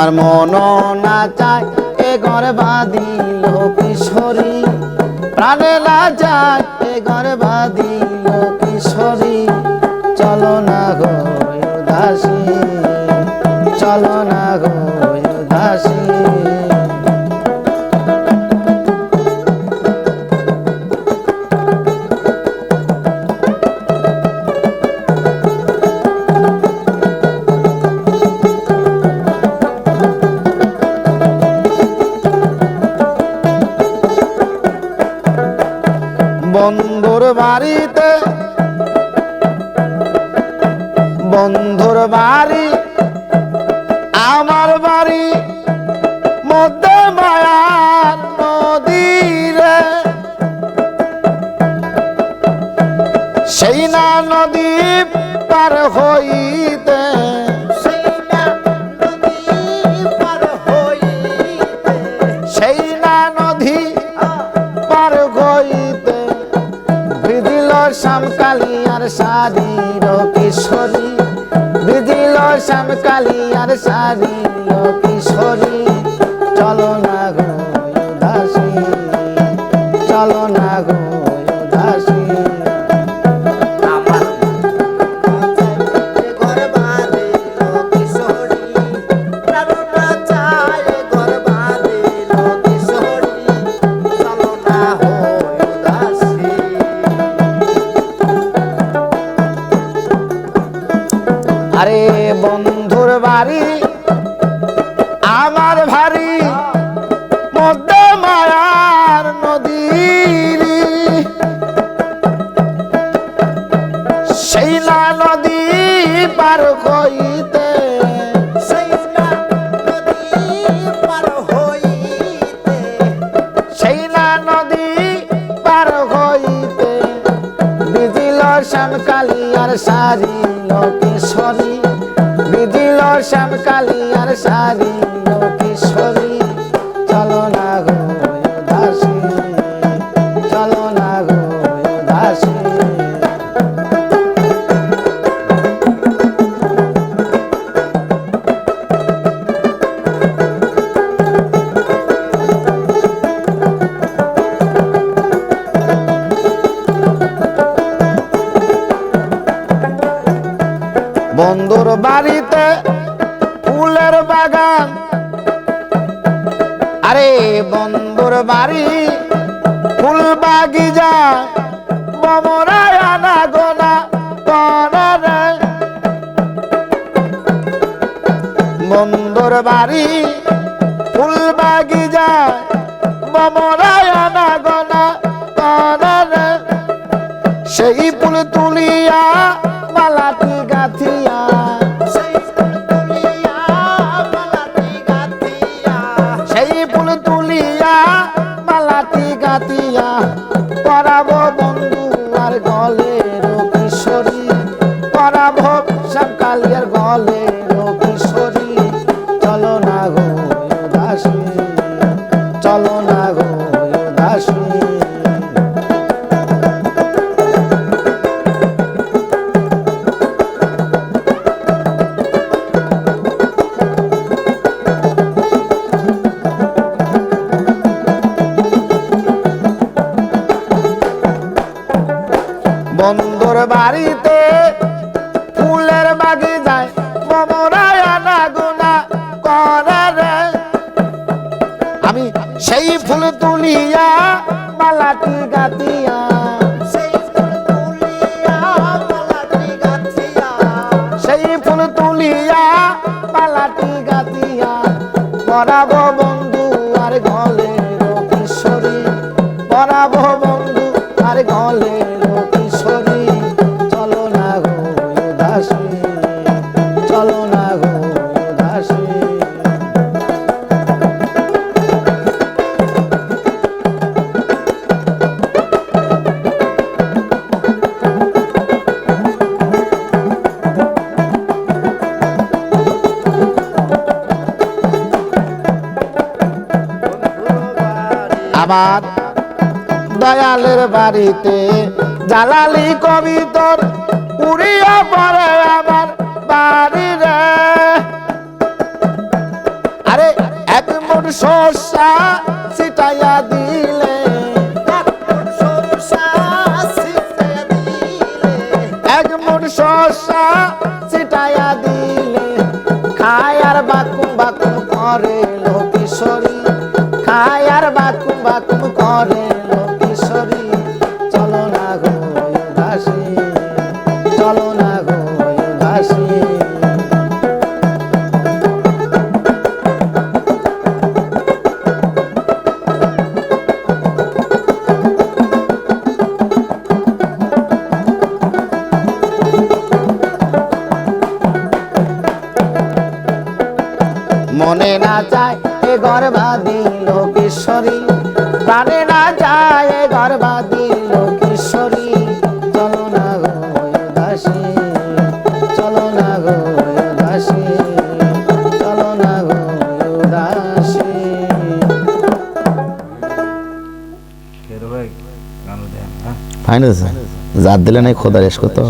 আমার মন না চায় এ ঘর বাঁধিল কিশোরী, প্রাণে না যায় এ ঘর বাঁধিল কিশোরী। চলো না গো উদাসী, চলো না গো উদাসী। বন্ধুর বাড়িতে, বন্ধুর বাড়ি আমার বাড়ি, মধ্যে মায়ার নদী রে। সেই না নদী পার হইতে, সেই না নদী পার হইতে বিধিল শ্যামকালী আর শারীর কিশোরী, বিধিল শ্যামকালী আর শারীর কিশোরী। চলো না গো উদাসী, চলো না গো উদাসী। আরে বন্ধুর বাড়ি আমার ভারী, মধ্যে মায়ার নদী, সেই না নদী পার হইতে, সেই না নদী পার হইতে, সেই না নদী পার হইতে বিধিল শ্যামকালী আর শারীর কিশোরী, বিধিল শ্যামকালী আর শারীর কিশোরী। চলো না গো উদাসী, চলো না গো উদাসী। বন্ধুর বাড়িতে ফুলের বাগান, আরে বন্ধুর বাড়ি ফুল বাগিচা, বমরায় আনা গোনা করে। বন্ধুর বাড়ি ফুল বাগিচা, বমরায় আনা গোনা করে। সেই ফুল তুলিয়া মালাটি গাথিয়া, সেই ফুল তুলিয়া মালাটি গাথিয়া পরাবো বন্ধু আর গলের কিশোরী, পরাবো শ্যামকালী আর গলের কিশোরী। চলো না গো উদাসী, চলো না গো উদাসী। বন্ধুর বাড়িতে ফুলের বাগিচায় বমরায় আনা গোনা করে। আমি সেই ফুল তুলিয়া মালাটি গাথিয়া, সেই ফুল তুলিয়া মালাটি গাথিয়া, সেই ফুল তুলিয়া মালাটি গাথিয়া পরাবো বন্ধু আর গলের কিশোরী, পরাবো বন্ধু আর গলের কিশোরী। চলো না গো উদাসী, চলো না গো উদাসী। আমার দয়ালের বাড়িতে জালালি কবিতর উড়িয়া পড়ে আমার বাড়ি রে। শস্যা ছিটাইয়া দিলে, এক মুঠ শস্যা ছিটাইয়া দিলে, খায় আর বাকুম বাকুম করে লোকেশ্বরী, খায় আর বাকুম বাকুম করে লোকেশ্বরী। চলো না গো দাসী, চলো না গো দাসী। মনে না যায় এ গর্বাদি লোকেশ্বরী, প্রাণে না যায় এ গর্বাদি লোকেশ্বরী। চলো না গো দাসী, চলো না গো দাসী, চলো না গো দাসী। ফাইন আছে, জাত দিলে নাই খোদা রেশ করতো।